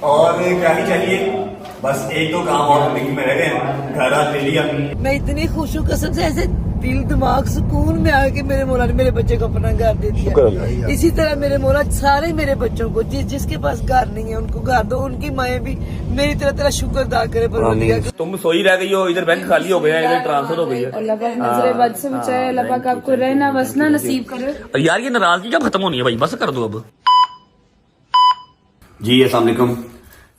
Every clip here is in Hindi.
और क्या ही चाहिए, बस एक दो काम और में रह गए, घर हाथ ले लिया। मैं इतनी खुश हूँ कसम से, ऐसे दिल दिमाग सुकून में आके मेरे मौला ने मेरे बच्चे को अपना घर दे दिया। इसी तरह मेरे मौला सारे मेरे बच्चों को, जिसके पास घर नहीं है उनको घर दो, उनकी माएँ भी मेरी तरह तेरा शुक्र अदा करे परवरदिगार। तुम सोई रह गई हो, इधर बैंक खाली हो गया, इधर ट्रांसफर हो गई है। अल्लाह पाक नजरे बद से बचाए, अल्लाह पाक आपको रहना बसना नसीब करे। यार ये नाराजगी कब खत्म होनी है भाई, बस कर दो अब। जी अस्सलाम वालेकुम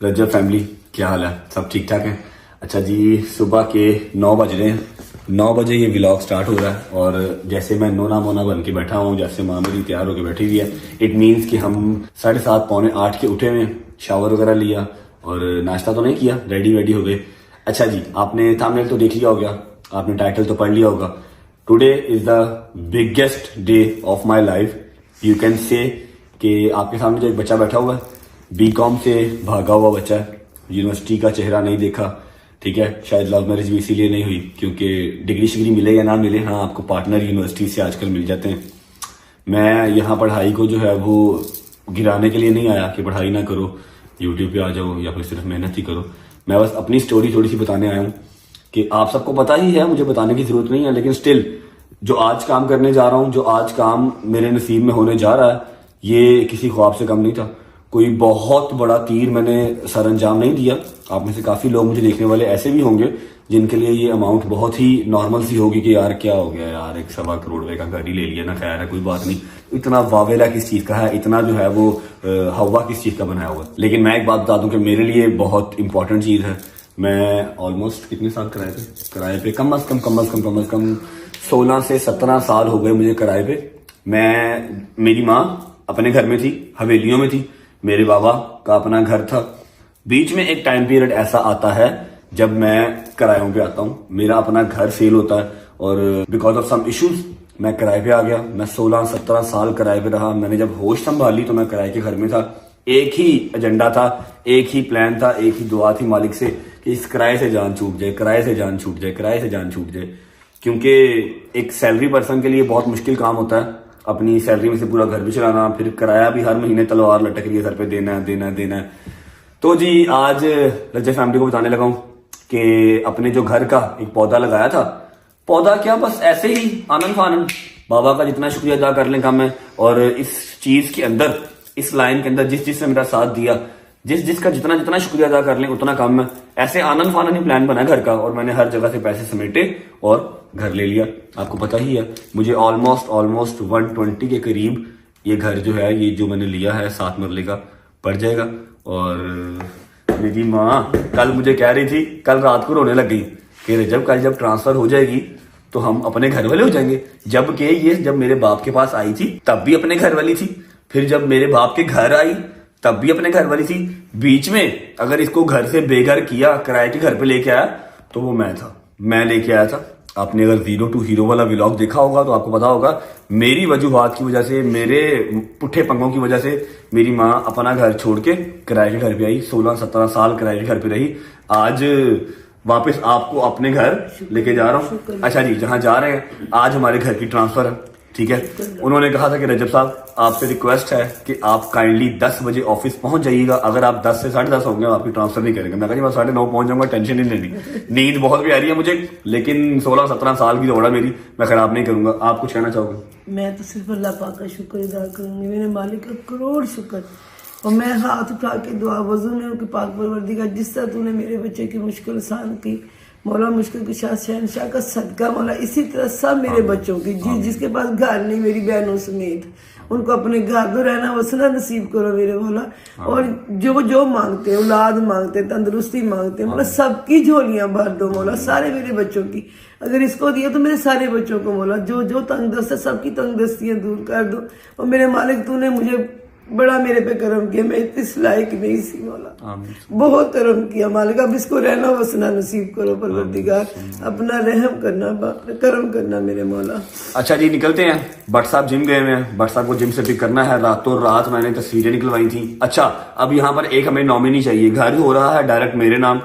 रजब फैमिली, क्या हाल है, सब ठीक ठाक है? अच्छा जी, सुबह के 9 बज रहे हैं, 9 बजे ये व्लॉग स्टार्ट हो रहा है और जैसे मैं नोना मोना बन के बैठा हूँ, जैसे माँ मेरी तैयार होकर बैठी हुई है, इट मीन्स कि हम 7:30 पौने 8 के उठे हुए, शावर वगैरह लिया और नाश्ता तो नहीं किया, रेडी हो गए। अच्छा जी, आपने थंबनेल तो देख लिया होगा, आपने टाइटल तो पढ़ लिया होगा। Today is the biggest day of my life, you can say कि आपके सामने जो एक बच्चा बैठा हुआ है, बीकॉम से भागा हुआ बच्चा है, यूनिवर्सिटी का चेहरा नहीं देखा, ठीक है, शायद लव मैरिज भी इसीलिए नहीं हुई क्योंकि डिग्री शिग्री मिले या ना मिले, हाँ आपको पार्टनर यूनिवर्सिटी से आजकल मिल जाते हैं। मैं यहाँ पढ़ाई को जो है वो गिराने के लिए नहीं आया कि पढ़ाई ना करो, यूट्यूब पे आ जाओ या फिर सिर्फ मेहनत ही करो। मैं बस अपनी स्टोरी थोड़ी सी बताने आया हूँ कि आप सबको पता ही है, मुझे बताने की जरूरत नहीं है, लेकिन स्टिल जो आज काम करने जा रहा हूँ, जो आज काम मेरे नसीब में होने जा रहा है, ये किसी ख्वाब से कम नहीं था। कोई बहुत बड़ा तीर मैंने सर अंजाम नहीं दिया। आप में से काफी लोग मुझे देखने वाले ऐसे भी होंगे जिनके लिए ये अमाउंट बहुत ही नॉर्मल सी होगी कि यार क्या हो गया यार, 1.25 करोड़ रुपए का गाड़ी ले लिया ना, खैर है कोई बात नहीं, इतना वावेला किस चीज का है, इतना जो है वो हवा किस चीज का बनाया हुआ है। लेकिन मैं एक बात बता दूं कि मेरे लिए बहुत इंपॉर्टेंट चीज है। मैं ऑलमोस्ट कितने साल किराए पे कम अज कम 16 से 17 साल हो गए मुझे किराए पे। मेरी माँ अपने घर में थी, हवेलियों में थी, मेरे बाबा का अपना घर था। बीच में एक टाइम पीरियड ऐसा आता है जब मैं किरायों पे आता हूँ, मेरा अपना घर सेल होता है और बिकॉज ऑफ सम इश्यूज मैं किराए पे आ गया। मैं 16-17 साल किराए पे रहा। मैंने जब होश संभाली तो मैं किराए के घर में था। एक ही एजेंडा था, एक ही प्लान था, एक ही दुआ थी मालिक से कि इस किराए से जान छूट जाए, किराए से जान छूट जाए, किराए से जान छूट जाए। क्योंकि एक सैलरी पर्सन के लिए बहुत मुश्किल काम होता है अपनी सैलरी में से पूरा घर भी चलाना, फिर किराया भी हर महीने तलवार लटक रही है सर पे, देना है। तो जी आज रजब फैमिली को बताने लगा हूं कि अपने जो घर का एक पौधा लगाया था, पौधा क्या बस ऐसे ही आनंद फानंद, बाबा का जितना शुक्रिया अदा कर लें कम है। और इस चीज के अंदर, इस लाइन के अंदर जिसने मेरा साथ दिया, जिसका जितना शुक्रिया अदा कर लें उतना कम है। ऐसे आनंद फानंद ही प्लान बना घर का और मैंने हर जगह से पैसे समेटे और घर ले लिया। आपको पता ही है मुझे ऑलमोस्ट 120 के करीब ये घर जो है, ये जो मैंने लिया है 7 मरले का, पड़ जाएगा। और मेरी माँ कल मुझे कह रही थी, कल रात को रोने लग गई कि रजब कल जब ट्रांसफर हो जाएगी तो हम अपने घर वाले हो जाएंगे। जबकि ये जब मेरे बाप के पास आई थी तब भी अपने घर वाली थी, फिर जब मेरे बाप के घर आई तब भी अपने घर वाली थी। बीच में अगर इसको घर से बेघर किया, किराए के घर पे लेके आया तो वो मैं लेके आया था। आपने अगर 0 to Hero वाला व्लॉग देखा होगा तो आपको पता होगा मेरी वजूहात की वजह से, मेरे पुट्ठे पंगों की वजह से मेरी माँ अपना घर छोड़ के किराए के घर पे आई। 16-17 साल किराए के घर पे रही। आज वापस आपको अपने घर लेके जा रहा हूँ। अच्छा जी, जहाँ जा रहे हैं आज हमारे घर की ट्रांसफर है, ठीक है। उन्होंने कहा था कि रजब साहब आपसे रिक्वेस्ट है कि आप काइंडली 10 बजे ऑफिस पहुंच जाइएगा, अगर आप 10 से 10:30 होंगे आपकी ट्रांसफर नहीं करेंगे। मैं कहा जी मैं 9:30 पहुंच जाऊंगा, टेंशन नहीं लेनी, नींद बहुत भी आ रही है मुझे, लेकिन 16-17 साल की दौड़ है मेरी, मैं खराब नहीं करूंगा। आप कुछ कहना चाहोगे? मैं तो सिर्फ अल्लाह पाक का शुक्र अदा करूंगी, मेरे मालिक का करोड़ शुक्र। और मैं हाथ उठा के दुआ वजू में उनके पाक परवरदिगार, जिस तरह तूने मेरे बच्चे की मुश्किल आसान की, मौला मुश्किल कुशा शहनशाह का सदका मौला, इसी तरह सब मेरे बच्चों की, जिसके पास घर नहीं, मेरी बहनों समेत, उनको अपने घर में रहना वसना नसीब करो मेरे मौला। और जो मांगते हैं, औलाद मांगते हैं, तंदुरुस्ती मांगते हैं, मौला सबकी झोलियां भर दो मौला, सारे मेरे बच्चों की। अगर इसको दिया तो मेरे सारे बच्चों को मौला, जो तंगदस्त है सबकी तंगदस्तियां दूर कर दो। और मेरे मालिक तूने मुझे बड़ा मेरे पे करम किया, मैं इस लायक नहीं सी मौला, बहुत करम किया मालिक। अब इसको रहना वसना नसीब करो परवरदिगार, अपना रहम करना, करम करना मेरे मौला। अच्छा जी, निकलते हैं। भट्ट साहब जिम गए हुए हैं, भट्ट साहब को जिम से पिक करना है। रातों रात मैंने तस्वीरें निकलवाई थी। अच्छा, अब यहाँ पर एक हमें नॉमिनी चाहिए। घर हो रहा है डायरेक्ट मेरे नाम,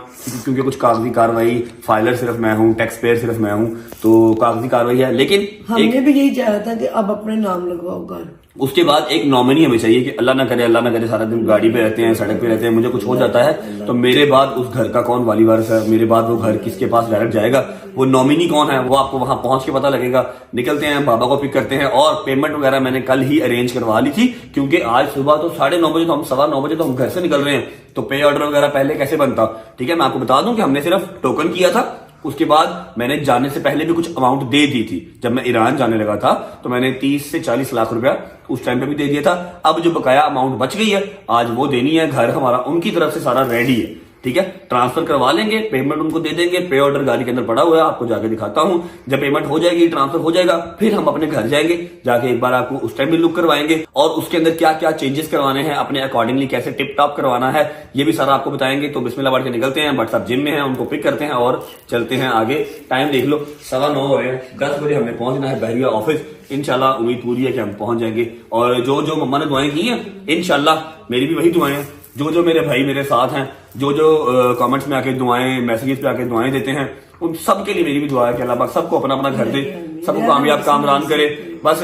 क्योंकि कुछ कागजी कार्रवाई, फाइलर सिर्फ मैं हूँ, टैक्स पेयर सिर्फ मैं हूँ, तो कागजी कार्रवाई है। लेकिन हमने भी यही चाहा था कि अब अपने नाम लगवाओ घर। उसके बाद एक नॉमिनी हमें चाहिए कि अल्लाह ना करे सारा दिन गाड़ी पे रहते हैं, सड़क पे रहते हैं, मुझे कुछ हो जाता है तो मेरे बाद उस घर का कौन वाली वारिस है, मेरे बाद वो घर किसके पास डायरेक्ट जाएगा, वो नॉमिनी कौन है, वो आपको वहां पहुंच के पता लगेगा। निकलते हैं, बाबा को पिक करते हैं। और पेमेंट वगैरह मैंने कल ही अरेंज करवा ली थी, क्योंकि आज सुबह तो 9:30 बजे, तो हम 9:15 बजे तो हम घर से निकल रहे हैं, तो पे ऑर्डर वगैरह पहले कैसे बनता। ठीक है, मैं आपको बता दूं कि हमने सिर्फ टोकन किया था, उसके बाद मैंने जाने से पहले भी कुछ अमाउंट दे दी थी। जब मैं ईरान जाने लगा था तो मैंने 30 से 40 लाख रुपया उस टाइम पे भी दे दिया था। अब जो बकाया अमाउंट बच गई है आज वो देनी है। घर हमारा उनकी तरफ से सारा रेडी है, ठीक है, ट्रांसफर करवा लेंगे, पेमेंट उनको दे देंगे। पे ऑर्डर गाड़ी के अंदर पड़ा हुआ है, आपको जाके दिखाता हूं। जब पेमेंट हो जाएगी, ट्रांसफर हो जाएगा, फिर हम अपने घर जाएंगे, जाके एक बार आपको उस टाइम भी लुक करवाएंगे और उसके अंदर क्या क्या चेंजेस करवाने हैं, अपने अकॉर्डिंगली कैसे टिप टॉप करवाना है, ये भी सारा आपको बताएंगे। तो बिस्मिल्लाह पढ़ के निकलते हैं। बट साहब जिम में है, उनको पिक करते हैं और चलते हैं आगे। टाइम देख लो, 9:15 हो रहे हैं, 10 बजे हमें पहुंचना है बहरिया ऑफिस। इंशाल्लाह उम्मीद पूरी है कि हम पहुंच जाएंगे। और जो जो मम्मा ने दुआएं की हैं, इंशाल्लाह मेरी भी वही दुआएं हैं। जो जो मेरे भाई मेरे साथ हैं, जो जो कमेंट्स में आके दुआएं, मैसेजेस पे आके दुआएं देते हैं, उन सब के लिए मेरी भी दुआ है कि अल्लाह पाक सबको अपना अपना घर दे, सबको कामयाब कामरान करे। बस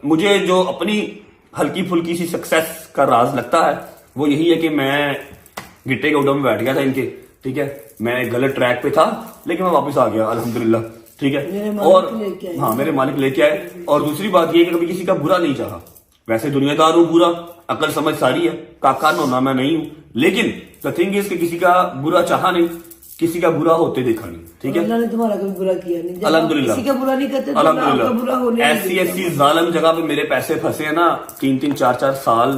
मुझे जो अपनी हल्की फुल्की सी सक्सेस का राज लगता है वो यही है कि मैं गिट्टे के उडो में बैठ गया था इनके, ठीक है, मैं गलत ट्रैक पे था लेकिन मैं वापस आ गया अल्हम्दुलिल्लाह, ठीक है। और हाँ, मेरे मालिक लेके आए। और दूसरी बात ये कि कभी किसी का बुरा नहीं चाहा। वैसे दुनियादार हूं, पूरा अकल समझ सारी है, काका नोना मैं नहीं हूं, लेकिन द थिंग इज कि किसी का बुरा चाहा नहीं, किसी का बुरा होते देखा नहीं, ठीक है। अल्लाह ने तुम्हारा कभी बुरा किया नहीं, अल्हम्दुलिल्लाह, किसी का बुरा नहीं करते तो आपका बुरा होने ऐसी ऐसी जालिम जगह पे मेरे पैसे फंसे हैं ना, 3-3, 4-4 साल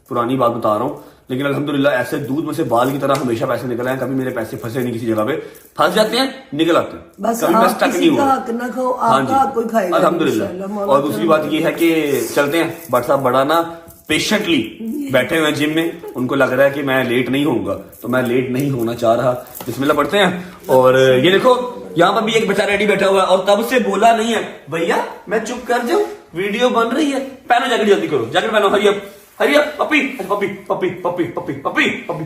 पुरानी बात बता रहा हूं, लेकिन अल्हम्दुलिल्लाह ऐसे दूध में से बाल की तरह हमेशा पैसे निकल आए। कभी मेरे पैसे फंसे नहीं किसी जगह पे, फंस जाते हैं निकल आते हैं, बस कभी मैं स्टक नहीं हुआ। ना खाओ, आपका हक कोई खाएगा अल्हम्दुलिल्लाह। और दूसरी बात ये है कि चलते हैं, बट साहब बड़ा ना पेशेंटली बैठे हुए जिम में, उनको लग रहा है कि मैं लेट नहीं होऊंगा, तो मैं लेट नहीं होना चाह रहा। बिस्मिल्लाह पढ़ते हैं। और ये देखो यहाँ पर भी एक बच्चा रेडी बैठा हुआ है और तब से बोला नहीं है भैया मैं चुप कर जाऊं, वीडियो बन रही है, पहनो जैकेट, जल्दी करो जैकेट पहनो, हरियप हरियप, puppy puppy puppy puppy puppy puppy puppy,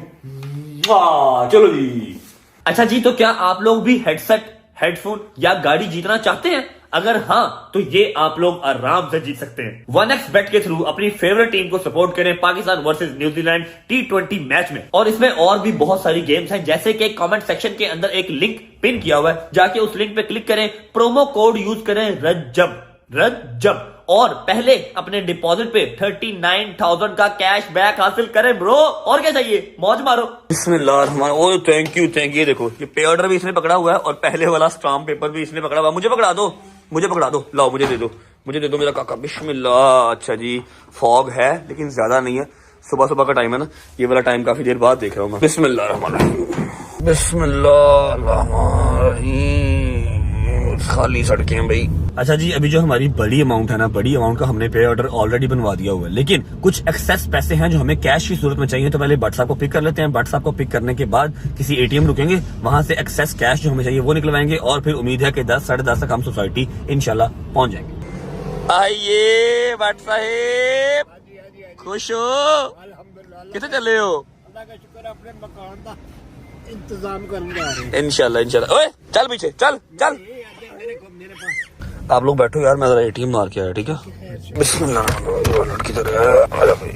वाह चलो जी। अच्छा जी, तो क्या आप लोग भी हेडसेट, हेडफोन या गाड़ी जीतना चाहते हैं? अगर हाँ तो ये आप लोग आराम से जीत सकते हैं। 1xBet के थ्रू अपनी फेवरेट टीम को सपोर्ट करें Pakistan versus New Zealand T20 match में। और इसमें और भी बहुत सारी गेम्स हैं, जैसे कि कमेंट सेक्शन के अंदर एक लिंक पिन किया हुआ है, जाके उस लिंक पे क्लिक करें, प्रोमो कोड यूज करें रज्जब, और पहले अपने डिपॉजिट पे 39,000 का कैश बैक हासिल करें ब्रो। और क्या चाहिए, मौज मारो। बिस्मिल्लाह, ओ थैंक यू। देखो ये पे ऑर्डर भी इसने पकड़ा हुआ है और पहले वाला स्टाम्प पेपर भी इसने पकड़ा हुआ है। मुझे पकड़ा दो, लाओ मुझे दे दो मेरा काका। बिस्मिल्लाह। अच्छा जी, फॉग है लेकिन ज्यादा नहीं है, सुबह का टाइम है ना, ये वाला टाइम काफी देर बाद देख रहा हूँ मैं। बिस्मिल्लाह, खाली सड़कें हैं भाई। अच्छा जी, अभी जो हमारी बड़ी अमाउंट है ना, बड़ी अमाउंट का हमने पे ऑर्डर ऑलरेडी बनवा दिया हुआ है, लेकिन कुछ एक्सेस पैसे हैं जो हमें कैश की सूरत में चाहिए। तो पहले भट्ट साहब को पिक कर लेते हैं। भट्ट साहब को पिक करने के बाद किसी एटीएम रुकेंगे, वहां से एक्सेस कैश जो हमें चाहिए वो निकलवाएंगे और फिर उम्मीद है कि 10 साढ़े 10 तक हम सोसाइटी इंशाल्लाह पहुंच जाएंगे। आइए भट्ट साहेब, खुश हो? कितने चले हो? अल्लाह का शुक्र, अपने मकान का इंतजाम करने जा रहे हैं इंशाल्लाह। ओए चल पीछे, चल। मेरे पास आप लोग बैठो यार, मैं जरा एटीएम मार के आया, ठीक है। बिस्मिल्लाह की तरह आजा भाई।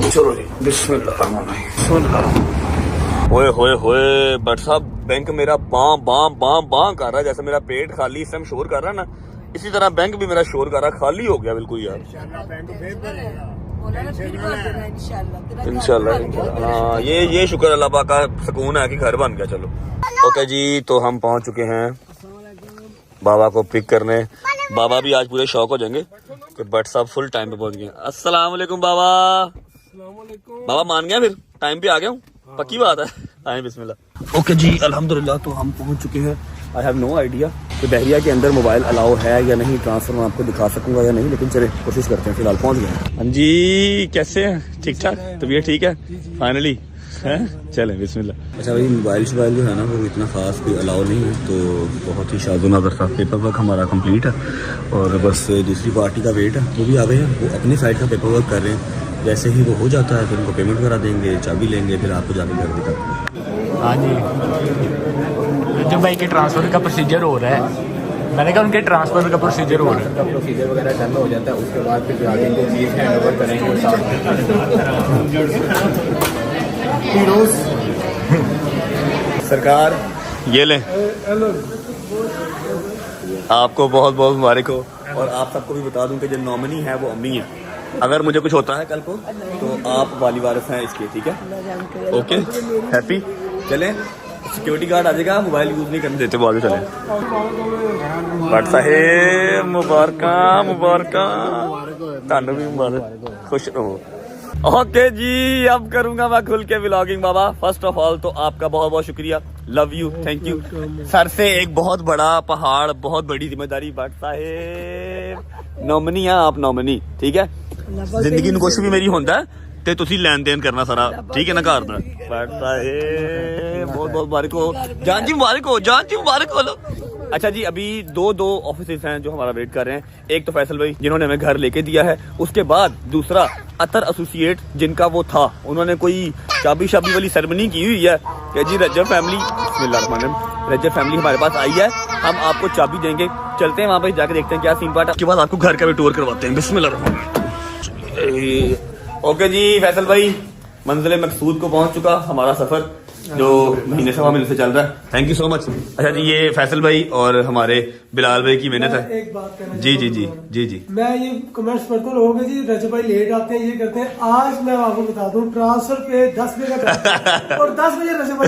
चलो जी, बिस्मिल्लाह। ओए बट साहब, बैंक मेरा बां कर रहा है, जैसे मेरा पेट खाली इस टाइम शोर कर रहा है ना, इसी तरह बैंक भी मेरा शोर कर रहा है, खाली हो गया बिल्कुल यार। इंशाल्लाह। हाँ, ये शुक्र अल्लाह पाक का सुकून है कि घर बन गया। चलो ओके जी, तो हम पहुंच चुके हैं बाबा को पिक करने। बाबा भी आज पूरे शौक हो जाएंगे कि भट्ट साहब फुल टाइम पे पहुंच गए। अस्सलाम वालेकुम बाबा। बाबा मान गया, फिर टाइम पे आ गया हूँ, पक्की बात है। आए बिस्मिल्लाह। ओके जी, अल्हम्दुलिल्लाह, तो हम पहुंच चुके हैं। आई हैव नो आइडिया कि बहरिया के अंदर मोबाइल अलाउ है या नहीं, ट्रांसफर मैं आपको दिखा सकूंगा या नहीं, लेकिन चले कोशिश करते हैं। फिलहाल पहुंच गए। हाँ जी, कैसे हैं? ठीक ठाक, तबीयत ठीक है फाइनली? चलें बिस्मिल्लाह। अच्छा भाई, मोबाइल जो है ना वो इतना खास कोई अलाउ नहीं है, तो बहुत ही शाज़ो-नज़र सा पेपर वर्क हमारा कंप्लीट है और बस दूसरी पार्टी का वेट है। वो भी आ गए हैं, वो अपनी साइड का पेपर वर्क कर रहे हैं। जैसे ही वो हो जाता है फिर उनको पेमेंट करा देंगे, चाबी लेंगे, फिर आपको जाके घर दिखाते हैं। हाँ जी, रंजन भाई के ट्रांसफर का प्रोसीजर हो रहा है। मैंने कहा उनके ट्रांसफर का प्रोसीजर हो रहा है। उनका प्रोसीजर वगैरह डन हो जाता है, उसके बाद फिर आगे जो चीज़ हैंड ओवर करेंगे वो साथ सरकार ये लें, आपको बहुत बहुत मुबारक हो। और आप सबको भी बता दूं कि जो नॉमिनी है वो अम्मी है। अगर मुझे कुछ होता है कल को तो आप वाली वारिस हैं इसके, ठीक है? Okay, happy. चलें, सिक्योरिटी गार्ड आ जाएगा, मोबाइल यूज नहीं करने देते, वो आगे चलें। भट्ट साहेब मुबारक मुबारक, तानू भी मुबारक, खुश रहो। ओके जी, अब करूंगा मैं खुल के vlogging. Baba first of all तो आपका बहुत बहुत शुक्रिया, love you, thank you. Sir से एक बहुत बड़ा पहाड़, बहुत बड़ी जिम्मेदारी। भट्ट साहेब नॉमिनी है आप, नॉमिनी, ठीक है? जिंदगी में कुछ भी मेरी होता है ते तुसी लेन देन करना सारा, ठीक है ना घर दा। भट्ट साहेब बहुत बहुत मुबारक हो, जान जी मुबारक हो, जान जी मुबारक हो। अच्छा जी, अभी दो ऑफिस हैं जो हमारा वेट कर रहे हैं। एक तो फैसल भाई जिन्होंने हमें घर लेके दिया है, उसके बाद दूसरा अतर एसोसिएट जिनका वो था, उन्होंने कोई चाबी वाली सेरेमनी की हुई है कि जी रजब फैमिली, बिस्मिल्लाहिर्रहमानिर्रहीम, रजब फैमिली हमारे पास आई है, हम आपको चाबी देंगे। चलते हैं वहाँ पे जाके देखते हैं क्या सीन पार्ट। उसके बाद आपको घर का भी टूर करवाते हैं। बिस्मिल्लाहिर्रहमानिर्रहीम। ओके जी फैसल भाई, मंजिल मकसूद को पहुंच चुका हमारा सफर जो महीने से चल रहा है। Thank you so much. अच्छा जी, ये फैसल भाई और हमारे बिलाल भाई की मेहनत है। एक बात करना जी जी जी जी जी। मैं ये कमेंट्स पढ़ता हूँ लोगों के, जी रजब भाई लेट आते हैं, ये करते हैं। आज मैं आपको बता दूं, ट्रांसफर पे 10 बजे का और 10 बजे रजब भाई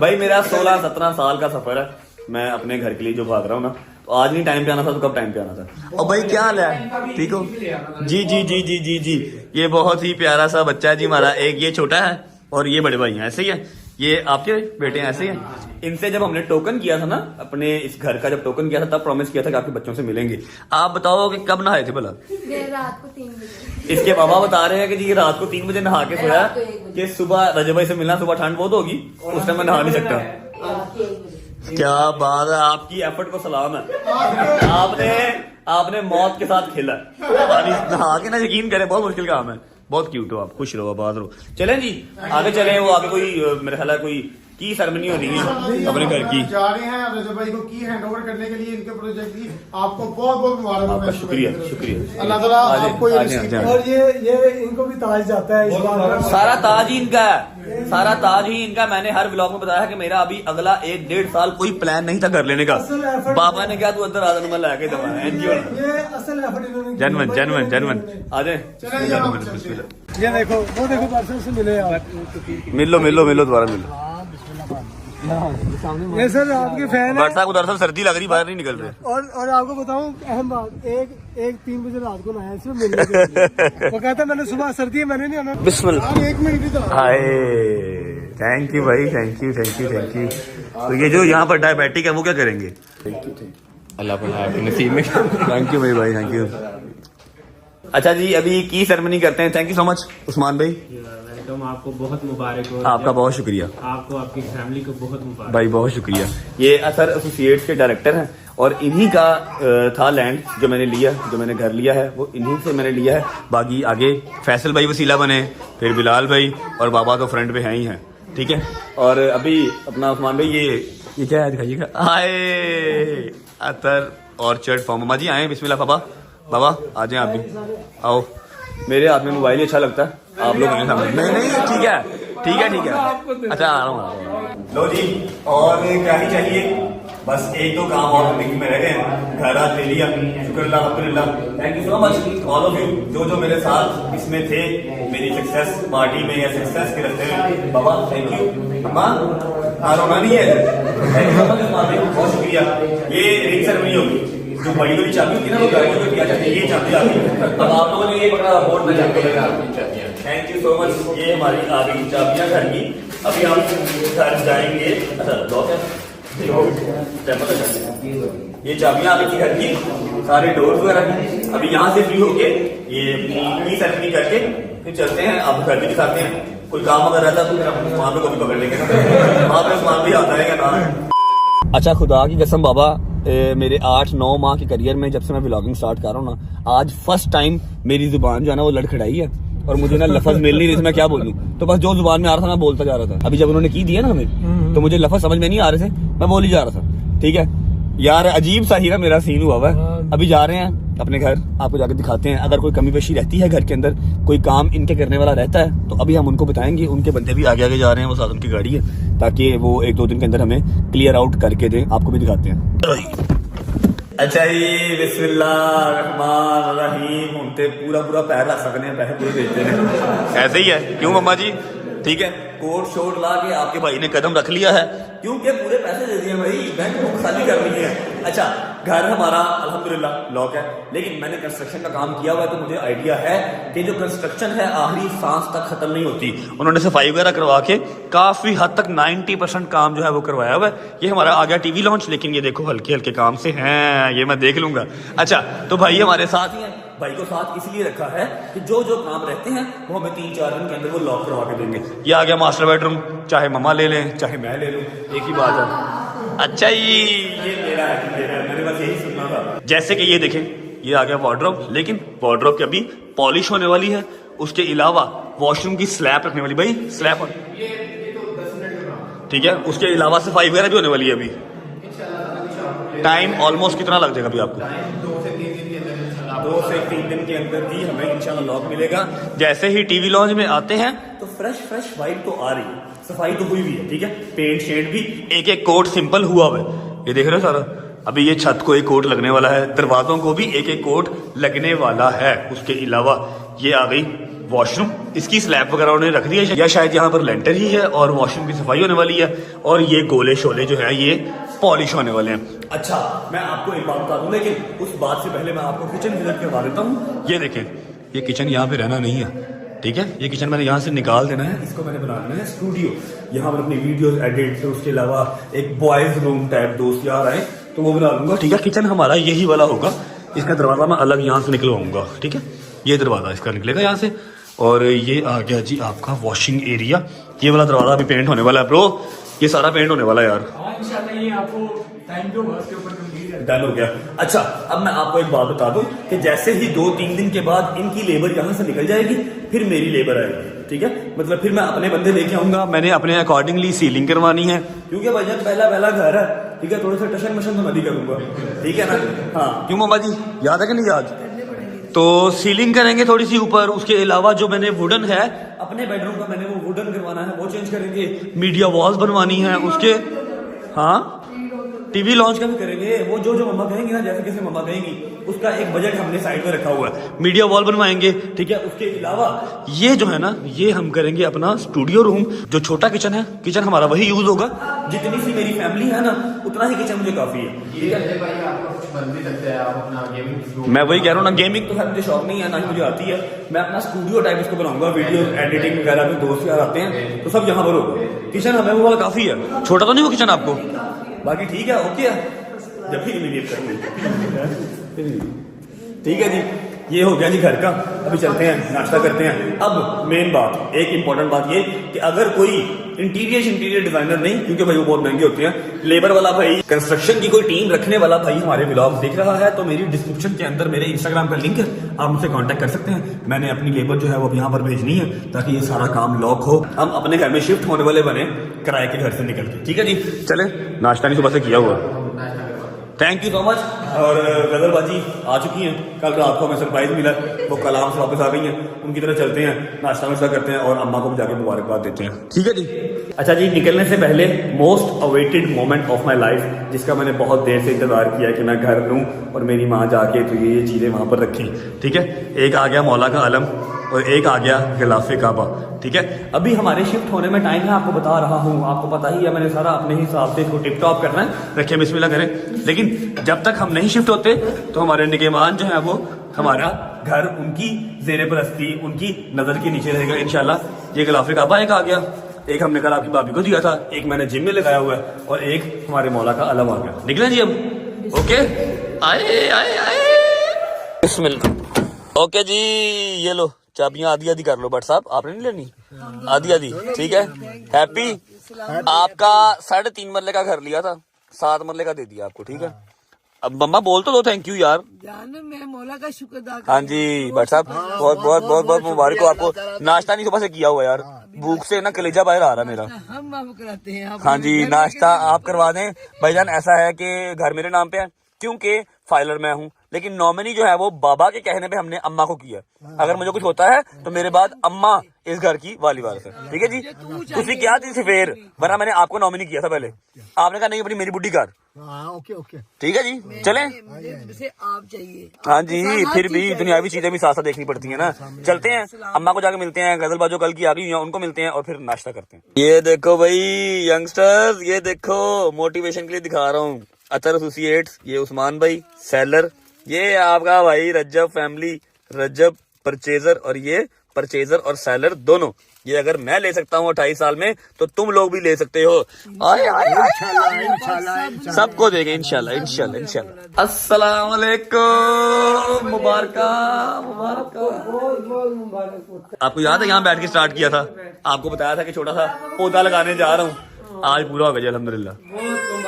भाई मेरा 16-17 साल का सफर है, मैं अपने घर के लिए जो भाग रहा हूँ ना, तो आज नहीं टाइम पे आना था तो कब टाइम पे आना था। और भाई क्या हाल है, ठीक हो? जी जी जी जी जी जी। ये बहुत ही प्यारा सा बच्चा है जी हमारा। एक ये छोटा है और ये बड़े भाई हैं, ऐसे ही है। ये आपके बेटे हैं, ऐसे ही हैं। इनसे जब हमने टोकन किया था ना, अपने इस घर का जब टोकन किया था, तब प्रॉमिस किया था कि आपके बच्चों से मिलेंगे। आप बताओ कि कब नहाए थे भला? रात को 3 बजे। इसके बाबा बता रहे हैं कि जी ये रात को 3 बजे नहा के सोया कि सुबह रजब भाई से मिलना, सुबह ठंड बहुत होगी, उस टाइम मैं नहा नहीं सकता। क्या बात है, आपकी एफर्ट को सलाम है। आपने मौत के साथ खेला, नहा के ना, यकीन करें बहुत मुश्किल काम है। बहुत क्यूट हो आप, खुश रहो, आबाद रहो। चलें जी आगे चलें। वो आगे कोई मेरे ख्याल है कोई की सेरेमनी हो रही है अपने घर की। जा रहे हैं रजब भाई को की हैंड ओवर करने के लिए इनके प्रोजेक्ट की। आपको बहुत बहुत मुबारक हो। आपका शुक्रिया शुक्रिया। अल्लाह ताला आपको ये रिस्क। और ये इनको भी ताज जाता है इस बार। सारा ताज ही इनका है, सारा ताज ही इनका। मैंने हर व्लॉग में बताया कि मेरा अभी अगला 1-1.5 साल कोई प्लान नहीं था घर लेने का। बाबा ने क्या तू अंदर आदर में लाके दवा एनजीओ ये असल एफर्ट इन्होंने जनवन आ जाए। ये देखो, वो देखो परसों से मिले यार। मिलो दोबारा मिलो। ये सर आपके फैन है। बट साहब दरअसल सर्दी लग रही, बाहर नहीं निकल रहे। और आपको बताऊं अहम बात, एक 3 बजे रात को नहाया सिर्फ मिलने के लिए। वो कहता मैंने सुबह सर्दी है, मैंने नहीं आना। बिस्मिल्लाह। 1 मिनट भी तो हाय, थैंक यू भाई, थैंक यू। तो ये जो यहाँ पर डायबिटिक है वो क्या करेंगे? अल्लाह बढ़ाए आपके नसीब में। थैंक यू भाई, थैंक यू। अच्छा जी, अभी की सेरेमनी करते हैं। Thank you so much Usman भाई। वेलकम, आपको बहुत मुबारक हो। आपका बहुत शुक्रिया आपको, आपकी फैमिली को बहुत मुबारक भाई, बहुत शुक्रिया। ये अतर एसोसिएट्स के डायरेक्टर हैं और इन्हीं का था लैंड जो मैंने लिया, जो मैंने घर लिया है वो इन्हीं से मैंने लिया है। बाकी आगे फैसल भाई वसीला बने, फिर बिलाल भाई और बाबा तो फ्रंट पे हैं ही हैं, ठीक है? और अभी अपना उस्मान भाई ये क्या है दिखाइएगा। आए अतर ऑर्चर्ड फार्म। मामा जी आए, बिस्मिल्लाह। बाबा आ जाए, आप भी आओ। मेरे हाथ में मोबाइल ही अच्छा लगता है, आप लोग मेरे सामने। नहीं ठीक है। अच्छा आ रहा हूँ। लो जी, और क्या ही चाहिए, बस एक दो काम और पेंडिंग में रह गए हैं। घर आज ले लिया, शुक्रिल्लाह अल्हम्दुलिल्लाह। Thank you so much all of you जो मेरे साथ इसमें थे, मेरी सक्सेस पार्टी में या सक्सेस के रखते हुए। बाबा थैंक यू। अम्मा रोना नहीं है। थैंक यू सो मच, बहुत शुक्रिया। ये रिंग सेरेमनी होगी, जो बड़ी बड़ी चाबी होती है ना वो गाड़ियों में दिया जाता है। ये चाबी आ गई, अब आप लोगों ने ये पकड़ा बोर्ड में जाके। Thank you so much. ये हमारी आ गई चाबियां घर की। अभी हम घर जाएंगे। अच्छा लॉक है, ये चाबियां आ गई घर की, सारे डोर्स वगैरह की। अभी यहाँ से फ्री होके ये अपनी सेरेमनी करके फिर चलते हैं। आप घर भी दिखाते हैं, कोई काम अगर रहता तो फिर हम वहाँ पे कभी पकड़ लेंगे। वहाँ पे सामान भी आता है क्या नाम। अच्छा खुदा की कसम बाबा, मेरे 8-9 माह के करियर में जब से मैं व्लॉगिंग स्टार्ट कर रहा हूँ ना, आज फर्स्ट टाइम मेरी जुबान जो है ना वो लड़खड़ाई है और मुझे ना लफ्ज मिल नहीं रही थी मैं क्या बोलूं। तो बस जो जुबान में आ रहा था मैं बोलता जा रहा था। अभी जब उन्होंने की दिया ना हमें, तो मुझे लफ्ज़ समझ में नहीं आ रहे थे, मैं बोल ही जा रहा था। ठीक है यार, अजीब सा ही ना मेरा सीन हुआ है। अभी जा रहे हैं अपने घर, आपको जाकर दिखाते हैं। अगर कोई कमी पेशी रहती है घर के अंदर, कोई काम इनके करने वाला रहता है, तो अभी हम उनको बताएंगे। उनके बंदे भी आगे आगे जा रहे हैं, वो साथ उनकी गाड़ी है, ताकि वो 1-2 दिन के अंदर हमें क्लियर आउट करके दें। आपको भी दिखाते हैं। अच्छा जी, बिस्मिल्लाहिर्रहमानिर्रहीम। हम ते पूरा पैर रख सकते हैं, पैसे पूरे देते हैं। ऐसे ही है, क्यों मम्मा जी? ठीक है, कोट शोट ला के आपके भाई ने कदम रख लिया है, क्योंकि पूरे पैसे दे दिए भाई, बैंक बुक खाली करनी है। अच्छा, घर हमारा अल्हम्दुलिल्लाह लॉक है, लेकिन मैंने कंस्ट्रक्शन का काम किया हुआ है, तो मुझे आइडिया है कि जो कंस्ट्रक्शन है आखिरी सांस तक खत्म नहीं होती। उन्होंने सफाई वगैरह करवा के काफी हद तक 90% काम जो है वो करवाया हुआ है। ये हमारा आ गया टीवी लॉन्च, लेकिन ये देखो हल्के हल्के काम से हैं, ये मैं देख लूंगा। अच्छा, तो भाई हमारे साथ ही है। भाई को साथ इसलिए रखा है कि जो जो काम रहते हैं वो हमें 3-4 दिन के अंदर वो लॉक करवा के देंगे। ये आ गया मास्टर बेडरूम, चाहे मम्मा ले लें चाहे मैं ले लूं, एक ही बात है। अच्छा ये मेरा है, मैंने बस यही सुनना था। जैसे कि ये देखें, ये आ गया वार्डरोब, लेकिन वार्डरोब की अभी पॉलिश होने वाली है। उसके अलावा वॉशरूम की स्लैब रखने वाली, भाई स्लैब, ठीक है। उसके अलावा सफाई वगैरह भी होने वाली है। अभी टाइम ऑलमोस्ट कितना लग जाएगा अभी आपको? 2 से 3 दिन के अंदर भी हमें इंशाल्लाह लॉक मिलेगा। जैसे ही टीवी लॉन्च में आते हैं तो फ्रेश वाइब तो आ रही है, सफाई तो हुई भी है, ठीक है। पेंट शेड भी एक कोट सिंपल हुआ है, ये देख रहे हो सारा। अभी ये छत को एक कोट लगने वाला है, दरवाजों को भी एक कोट लगने वाला है। उसके अलावा ये आ गई वॉशरूम, इसकी स्लैब वगैरह उन्होंने रख दी है, या शायद यहाँ पर लेंटर ही है, और वॉशरूम की सफाई होने वाली है, और ये गोले शोले जो है ये पॉलिश होने वाले हैं। अच्छा, मैं आपको एक बात बता दूं, लेकिन उस बात से पहले मैं आपको किचन विजिट करवा देता हूँ। ये देखें, ये किचन यहाँ पे रहना नहीं है, ठीक है। ये किचन मैंने यहाँ से निकाल देना है, इसको मैंने बना देना है स्टूडियो। यहाँ पर अपनी वीडियोस एडिट, फिर उसके अलावा एक बॉयज रूम टाइप, दोस्त यार आए तो वो बना लूंगा, ठीक है। किचन हमारा यही वाला होगा, इसका दरवाजा मैं अलग यहाँ से निकलवाऊंगा, ठीक है। ये दरवाजा इसका निकलेगा यहाँ से, और ये आ गया जी आपका वॉशिंग एरिया। ये वाला दरवाजा अभी पेंट होने वाला है ब्रो, ये सारा पेंट होने वाला है यार। ये आपको टाइम दो, उसके ऊपर डन हो गया। अच्छा, अब मैं आपको एक बात बता दूं कि जैसे ही 2-3 दिन के बाद इनकी लेबर यहाँ से निकल जाएगी, फिर मेरी लेबर आएगी, ठीक है। मतलब फिर मैं अपने बंदे लेके आऊंगा, मैंने अपने अकॉर्डिंगली सीलिंग करवानी है, क्योंकि भाईजान पहला घर है, ठीक है। थोड़ा सा टशन मशन तो मैं भी करूंगा, ठीक है ना। हाँ, क्यों मामा जी, याद है कि नहीं याद? तो सीलिंग करेंगे थोड़ी सी ऊपर। उसके अलावा जो मैंने वुडन है अपने बेडरूम का, मैंने वो वुडन करवाना है, वो चेंज करेंगे। मीडिया वॉल्स बनवानी है उसके, हाँ टीवी लॉन्च का भी करेंगे। वो जो मम्मा कहेंगी ना, जैसे कैसे मम्मा कहेंगी, उसका एक बजट हमने साइड में रखा हुआ है। मीडिया वॉल बनवाएंगे, ठीक है। उसके अलावा ये जो है ना, ये हम करेंगे अपना स्टूडियो रूम। जो छोटा किचन है, किचन हमारा वही यूज होगा, जितनी सी मेरी फैमिली है ना उतना ही किचन मुझे काफी है, ठीक है। मैं वही कह रहा हूँ ना, गेमिंग तो मुझे शौक नहीं है, ना ही मुझे आती है। मैं अपना स्टूडियो टाइप इसको बनाऊंगा, वीडियो एडिटिंग वगैरह में दोस्त यार आते हैं तो सब यहाँ पर होगा। किचन हमें वो वाला काफी है, छोटा तो नहीं वो किचन आपको, बाकी ठीक है, ओके है। जब भी इमीडिएट करेंगे, ठीक है जी। ये हो गया जी घर का। अभी चलते हैं, नाश्ता करते हैं। अब मेन बात, एक इंपॉर्टेंट बात ये कि अगर कोई इंटीरियर डिजाइनर नहीं, क्योंकि भाई वो बहुत महंगे होते हैं, लेबर वाला भाई, कंस्ट्रक्शन की कोई टीम रखने वाला भाई हमारे व्लॉग देख रहा है, तो मेरी डिस्क्रिप्शन के अंदर मेरे इंस्टाग्राम का लिंक है, आप मुझसे कांटेक्ट कर सकते हैं। मैंने अपनी लेबर जो है वो यहाँ पर भेजनी है, ताकि ये सारा काम लॉक हो, हम अपने घर में शिफ्ट होने वाले बने किराए के घर से निकल के, ठीक है जी। चले, नाश्ता नहीं सुबह से किया हुआ, थैंक यू सो मच। और गजलबाजी आ चुकी हैं, कल रात को हमें सरप्राइज मिला, वो कलाम से वापस आ गई हैं, उनकी तरह चलते हैं, नाश्ता वाश्ता करते हैं और अम्मा को भी जाके मुबारकबाद देते हैं, ठीक है जी। अच्छा जी, निकलने से पहले most awaited moment of my life, जिसका मैंने बहुत देर से इंतजार किया कि मैं घर लूँ और मेरी माँ जाके तो ये चीज़ें वहाँ पर रखी, ठीक है। एक आ गया मौला का अलम और एक आ गया गिलाफे काबा, ठीक है। अभी हमारे शिफ्ट होने में टाइम है, आपको बता रहा हूँ, आपको पता ही है, मैंने सारा अपने हिसाब से इसको टिप टॉप करना है, रखिए बिस्मिल्लाह करें। लेकिन जब तक हम नहीं शिफ्ट होते तो हमारे निगहबान जो है वो, हमारा घर उनकी ज़ेरे परस्ती, उनकी नज़र के नीचे रहेगा इंशाल्लाह। ये गिलाफे काबा एक आ गया, एक हमने कल आपकी भाभी को दिया था, एक मैंने जिम में लगाया हुआ है, और एक हमारे मौला का अलम आ गया। निकले जी अब, ओके, आए आए आए, बिस्मिल्लाह। ओके जी, ये लो चाबियां आधी आधी कर लो, बट साहब आपने नहीं लेनी, आधी आधी, ठीक है। हैप्पी, आपका 3.5 मरले का घर लिया था, 7 मरले का दे दिया आपको, ठीक है। अब मम्मा बोल तो दो थैंक यू यार। जान मैं मौला का शुक्र अदा करती हाँ जी भट्ट साहब, बहुत बहुत बहुत बहुत मुबारक हो आपको। नाश्ता नहीं सुबह से किया हुआ यार, भूख से ना कलेजा बाहर आ रहा मेरा। हूँ। हम माफ कराते हैं आप। हाँ जी, नाश्ता आप करवा दें भाईजान। ऐसा है कि घर मेरे नाम पे है क्योंकि फाइलर मैं हूँ, लेकिन नॉमिनी जो है वो बाबा के कहने पे हमने अम्मा को किया। अगर मुझे कुछ होता है तो मेरे बाद अम्मा इस घर की वाली वारिस है, ठीक है जी। तुसी क्या थी सफेर, वरना मैंने आपको नॉमिनी किया था पहले, आपने कहा नहीं अपनी मेरी बुढ़ी कर। ओके ओके ठीक है जी, चलें। मुझे आप चाहिए। हाँ जी, फिर भी दुनियावी चीजें भी साथ साथ देखनी पड़ती है ना। चलते हैं, अम्मा को जाके मिलते हैं, गजल बाजो कल की आ गई हैं उनको मिलते हैं और फिर नाश्ता करते हैं। ये देखो भाई यंगस्टर्स, ये देखो मोटिवेशन के लिए दिखा रहा हूँ। अतर एसोसिएट्स, ये उस्मान भाई सेलर, ये आपका भाई रज्जब फैमिली, रज्जब परचेजर, और ये परचेजर और सेलर दोनों। ये अगर मैं ले सकता हूँ 28 साल में तो तुम लोग भी ले सकते हो। आए आए आए, सबको देंगे इंशाल्लाह इंशाल्लाह इंशाल्लाह। अस्सलाम वालेकुम, मुबारका मुबारका। आपको याद है यहाँ बैठ के स्टार्ट किया था, आपको बताया था कि छोटा सा पौधा लगाने जा रहा हूँ, आज पूरा हो गया अल्हम्दुलिल्लाह।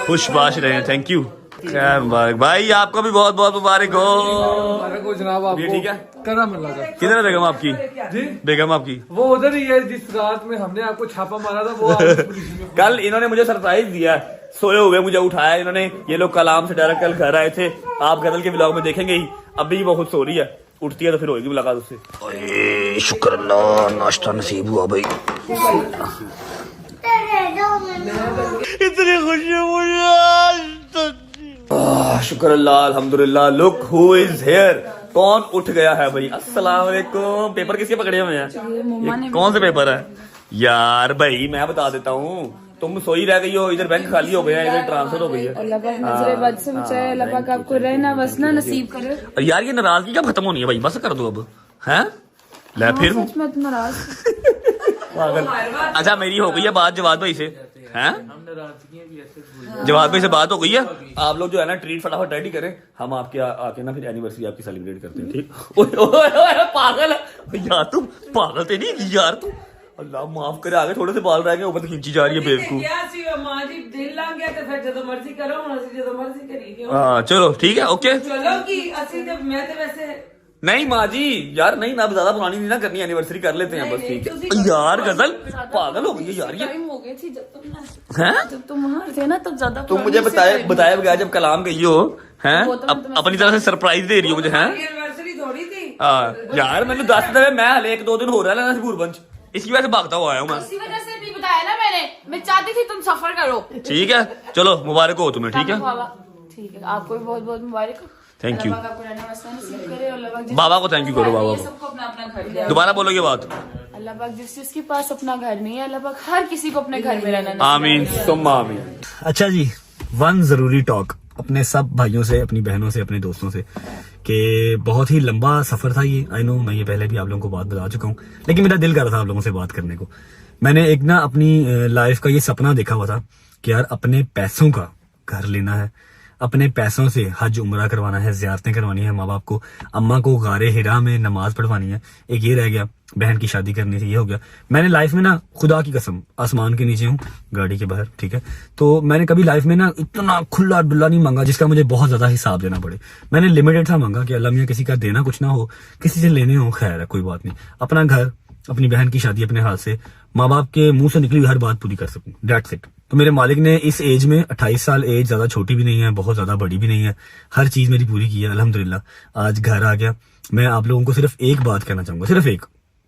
खुशबाश रहे, थैंक यू। खैर मुबारक भाई, आपको भी बहुत बहुत मुबारक हो जनाब। आप ये ठीक है। करम अल्लाह का। किधर है बेगम आपकी? जी बेगम आपकी वो उधर ही है जिस रात में हमने आपको छापा मारा था, वो कल इन्होंने मुझे सरप्राइज दिया, सोए हुए मुझे उठाया इन्होंने। ये लोग कलाम से डायरेक्ट कल घर आए थे, आप गजल के व्लॉग में देखेंगे ही। अभी वो खुद सो रही है, उठती है तो फिर होगी मुलाकात उससे। शुक्र अल्लाह, नाश्ता नसीब हुआ भाई। इतनी खुशी मुझे, शुक्र अल्लाह अल्हम्दुलिल्लाह। लुक हु इज हियर, कौन उठ गया है भाई। अस्सलाम वालेकुम। पेपर किसके पकड़े हुए हैं? ये कौन से पेपर है यार? भाई मैं बता देता हूँ, तुम सोई रह गई हो, इधर बैंक खाली हो गया है, इधर ट्रांसफर हो गई है। अल्लाह पाक नजरे बद से बचाए, अल्लाह पाक आपको रहना बसना नसीब करे। और यार ये नाराजगी कब खत्म होनी है भाई, बस कर दो अब, हैं? ले फिर सच में तुम नाराज। पागल। अच्छा मेरी हो गई है बात जवाद भाई से, हैं? जवाद भाई से बात हो गई है। आप लोग जो है ना ट्रीट फटाफट रेडी करें, हम आपके आके ना फिर एनिवर्सरी आपकी सेलिब्रेट करते हैं, ठीक? ओए ओए ओए पागल है यार, तुम पागल तो नहीं यार तुम। अल्लाह माफ करे, आगे थोड़े से बाल रह गए, ऊपर तो खींची जा रही है बेवकूफ। हाँ चलो ठीक है, ओके नहीं माँ जी यार, नहीं ना ज्यादा पुरानी नहीं ना करनी, एनिवर्सरी कर लेते हैं बस, ठीक है यार। गजल पागल हो गई है यार ये, हो गई थी हैं? जब तुम वहां थे ना तब ज्यादा तुम मुझे बताए बगैर जब कलाम गई हो, हैं? अपनी तरह से सरप्राइज दे रही हो मुझे, हैं? यार मैंने 10 दफे, मैं हले 1-2 दिन हो रहा है भूरभंज, इसकी वजह से भागता हुआ आया हूँ मैं। इसी वजह से भी बताया ना मैं चाहती थी तुम सफर करो। ठीक है चलो, मुबारक हो तुम्हें, ठीक है? ठीक है, आपको भी बहुत बहुत मुबारक हो। Thank you. अल्लाह पाक आपको रहना बसना नसीब करे और अल्लाह पाक बाबा को थैंक यू करो, बाबा को। सबको अपना अपना घर दे। दोबारा बोलो ये बात। अल्लाह पाक जिसके पास अपना घर नहीं है, अल्लाह पाक हर किसी को अपने घर में रहना नसीब आमीन सुम्मा आमीन। अच्छा जी, वन जरूरी टॉक अपने सब भाइयों से, अपनी बहनों से, अपने दोस्तों से, कि बहुत ही लंबा सफर था ये। आई नो, मैं ये पहले भी आप लोगों को बात बता चुका हूँ, लेकिन मेरा दिल कर रहा था आप लोगों से बात करने को। मैंने एक ना अपनी लाइफ का ये सपना देखा हुआ था कि यार अपने पैसों का घर लेना है, अपने पैसों से हज उम्रा करवाना है, ज़ियारतें करवानी है माँ बाप को, अम्मा को गारे हिरा में नमाज पढ़वानी है। एक ये रह गया, बहन की शादी करनी थी, ये हो गया। मैंने लाइफ में ना, खुदा की कसम, आसमान के नीचे हूँ गाड़ी के बाहर, ठीक है, तो मैंने कभी लाइफ में ना इतना खुला डुल्ला नहीं मांगा जिसका मुझे बहुत ज्यादा हिसाब देना पड़े। मैंने लिमिटेड सा मांगा कि अल्लाह मियां किसी का देना कुछ ना हो, किसी से लेने हो, खैर है कोई बात नहीं, अपना घर, अपनी बहन की शादी अपने हाथ से, माँ बाप के मुंह से निकली हुई हर बात पूरी कर सकूं, दैट्स इट। तो मेरे मालिक ने इस एज में, 28 साल एज ज्यादा छोटी भी नहीं है, बहुत ज्यादा बड़ी भी नहीं है, हर चीज मेरी पूरी की है अल्हम्दुलिल्लाह। आज घर आ गया। मैं आप लोगों को सिर्फ एक बात कहना चाहूंगा, सिर्फ एक,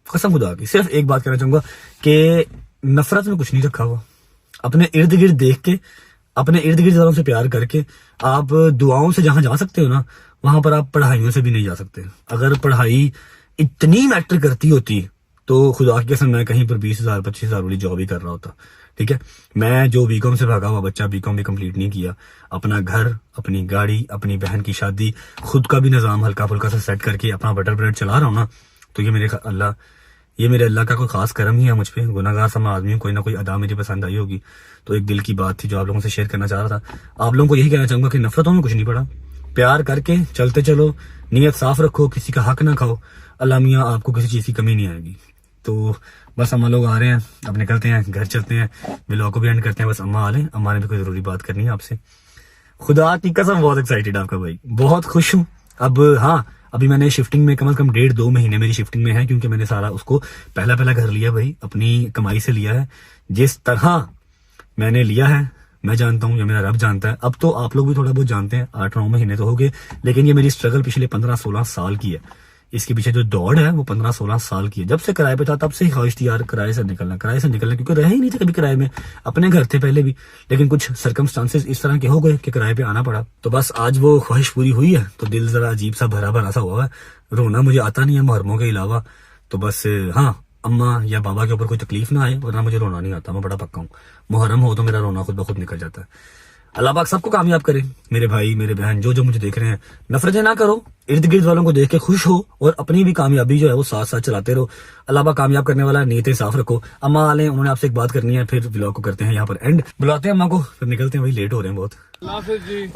कसम खुदा की सिर्फ एक बात कहना चाहूंगा कि नफरत में कुछ नहीं रखा हुआ। अपने इर्द गिर्द देख के, अपने इर्द गिर्द वालों से प्यार करके, आप दुआओं से जहां जा सकते हो ना, वहां पर आप पढ़ाइयों से भी नहीं जा सकते। अगर पढ़ाई इतनी मैटर करती होती तो खुदा की कसम मैं कहीं पर 20,000 25,000 वाली जॉब ही कर रहा होता, ठीक है। मैं जो बीकॉम से भागा हुआ बच्चा, बीकॉम भी कंप्लीट नहीं किया, अपना घर, अपनी गाड़ी, अपनी बहन की शादी, खुद का भी निजाम हल्का फुल्का सा सेट करके अपना बटर ब्रेड चला रहा हूँ ना, तो ये मेरे अल्लाह का कोई खास करम ही है मुझ पे। गुनाहगार सा आदमी हूँ, कोई ना कोई अदा मुझे पसंद आई होगी। तो एक दिल की बात थी जो आप लोगों से शेयर करना चाह रहा था। आप लोगों को यही कहना चाहूंगा कि नफरतों में कुछ नहीं पड़ा, प्यार करके चलते चलो, नीयत साफ रखो, किसी का हक ना खाओ, अल्लाह मियां आपको किसी चीज की कमी नहीं आएगी। तो बस अम्मा लोग आ रहे हैं, अब निकलते हैं, घर चलते हैं, व्लॉग को भी एंड करते हैं। बस अम्मा आ लें, अम्मा ने भी कोई जरूरी बात करनी है आपसे। खुदा की कसम बहुत एक्साइटेड आपका भाई, बहुत खुश हूँ। अब हाँ, अभी मैंने शिफ्टिंग में कम से कम 1.5-2 महीने मेरी शिफ्टिंग में है, क्योंकि मैंने सारा उसको पहला घर लिया भाई, अपनी कमाई से लिया है। जिस तरह मैंने लिया है मैं जानता हूँ, या मेरा रब जानता है। अब तो आप लोग भी थोड़ा बहुत जानते हैं, 8-9 महीने तो हो गए, लेकिन ये मेरी स्ट्रगल पिछले 15-16 साल की है। इसके पीछे जो दौड़ है वो 15-16 साल की है। जब से किराए पे था तब से ही ख्वाहिश थी यार किराए से निकलना, क्योंकि रहे ही नहीं थे कभी किराए में, अपने घर थे पहले भी, लेकिन कुछ सर्कमस्टांसेस इस तरह के हो गए कि किराए पे आना पड़ा। तो बस आज वो ख्वाहिश पूरी हुई है, तो दिल जरा अजीब सा भरा सा हुआ है। रोना मुझे आता नहीं है मुहर्रमों के अलावा, तो बस हाँ, अम्मा या बाबा के ऊपर कोई तकलीफ ना आए, वरना मुझे रोना नहीं आता, मैं बड़ा पक्का हूँ। मुहर्रम हो तो मेरा रोना खुद ब खुद निकल जाता है। अल्लाह पाक सबको कामयाब करे, मेरे भाई मेरे बहन जो मुझे देख रहे हैं, नफरतें ना करो, इर्द गिर्द वालों को देख के खुश हो और अपनी भी कामयाबी जो है वो साथ साथ चलाते रहो। अल्लाह पाक कामयाब करने वाला, नीयतें साफ रखो। अम्मा आले, उन्होंने आपसे एक बात करनी है, फिर व्लॉग को करते हैं यहाँ पर एंड, बुलाते हैं अम्मा को, फिर निकलते हैं भाई, लेट हो रहे हैं बहुत।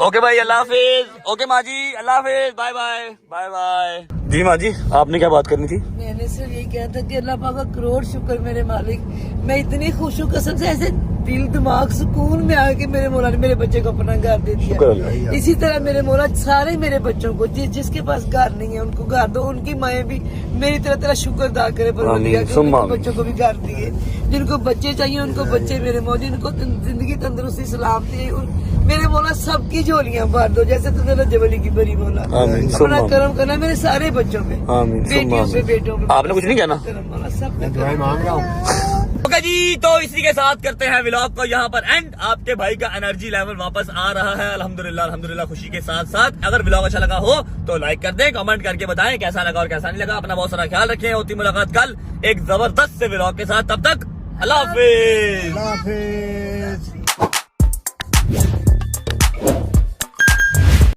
ओके भाई, अल्लाह हाफिज। ओके माँ जी, अल्लाह हाफिज, बाय बाय बाय बाय। जी माँ जी, आपने क्या बात करनी थी? मैंने सिर्फ यही कहा था कि अल्लाह पाक का करोड़ शुक्र मेरे मालिक, मैं इतनी खुश हूँ कसम से, ऐसे दिल दिमाग सुकून में आके मेरे मौला ने मेरे बच्चे को अपना घर दे दिया। इसी तरह मेरे मौला सारे मेरे बच्चों को, जिसके पास घर नहीं है उनको घर दो, उनकी माएँ भी मेरी तरह तेरा शुक्र अदा करे परवरदिगार कि उनके बच्चों को भी घर दिए। जिनको बच्चे चाहिए उनको बच्चे मेरे मौला, जिनको जिंदगी तंदुरुस्ती सलामती, मेरे मौला सबकी झोलियां भर दो, जैसे तुमने रजब की बड़ी मौला अपना करम करना मेरे सारे बच्चों पे, बेटियों पे, बेटों पे। आपने कुछ नहीं कहना? सब मांग रहा हूँ। ओके जी, तो इसी के साथ करते हैं व्लॉग को यहाँ पर एंड। आपके भाई का एनर्जी लेवल वापस आ रहा है अल्हम्दुलिल्लाह, खुशी के साथ साथ। अगर व्लॉग अच्छा लगा हो तो लाइक कर दें, कमेंट करके बताएं कैसा लगा और कैसा नहीं लगा। अपना बहुत सारा ख्याल रखें, होती मुलाकात कल एक जबरदस्त से व्लॉग के साथ, तब तक अल्लाह हाफिज।